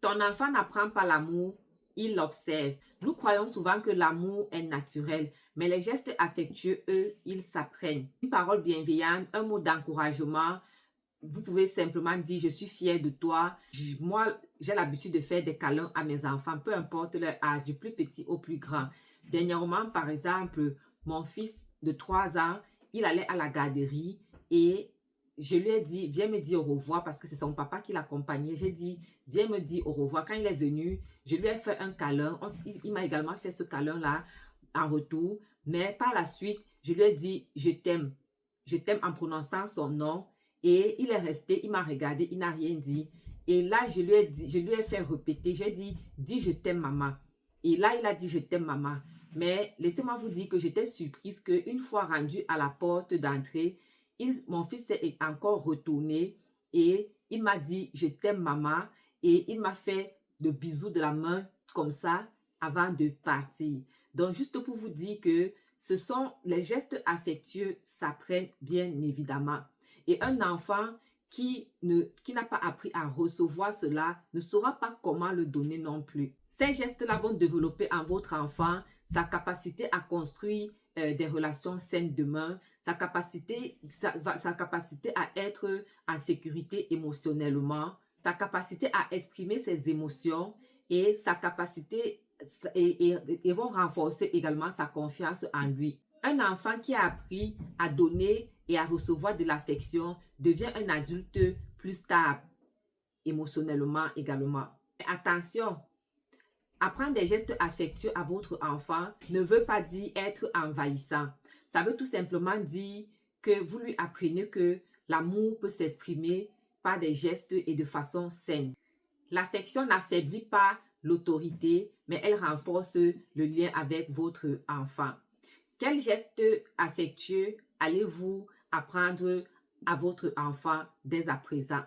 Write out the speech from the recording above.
Ton enfant n'apprend pas l'amour, il l'observe. Nous croyons souvent que l'amour est naturel, mais les gestes affectueux, eux, ils s'apprennent. Une parole bienveillante, un mot d'encouragement. Vous pouvez simplement dire, je suis fière de toi. Moi, j'ai l'habitude de faire des câlins à mes enfants, peu importe leur âge, du plus petit au plus grand. Dernièrement, par exemple, mon fils de 3 ans, il allait à la garderie et je lui ai dit, viens me dire au revoir parce que c'est son papa qui l'accompagnait. J'ai dit, viens me dire au revoir. Quand il est venu, je lui ai fait un câlin. Il m'a également fait ce câlin-là en retour. Mais par la suite, je lui ai dit, je t'aime. Je t'aime en prononçant son nom. Et il est resté, il m'a regardé, il n'a rien dit. Et là, je lui ai fait répéter. J'ai dit, dis je t'aime maman. Et là, il a dit, je t'aime maman. Mais laissez-moi vous dire que j'étais surprise qu'une fois rendu à la porte d'entrée, mon fils est encore retourné et il m'a dit, je t'aime maman. Et il m'a fait de bisous de la main comme ça avant de partir. Donc, juste pour vous dire que ce sont les gestes affectueux s'apprennent bien évidemment. Et un enfant qui n'a pas appris à recevoir cela ne saura pas comment le donner non plus. Ces gestes-là vont développer en votre enfant sa capacité à construire des relations saines demain, sa capacité à être en sécurité émotionnellement, sa capacité à exprimer ses émotions et sa capacité et vont renforcer également sa confiance en lui. Un enfant qui a appris à donner et à recevoir de l'affection devient un adulte plus stable émotionnellement également. Attention, apprendre des gestes affectueux à votre enfant ne veut pas dire être envahissant. Ça veut tout simplement dire que vous lui apprenez que l'amour peut s'exprimer par des gestes et de façon saine. L'affection n'affaiblit pas l'autorité, mais elle renforce le lien avec votre enfant. Quel geste affectueux allez-vous apprendre à votre enfant dès à présent?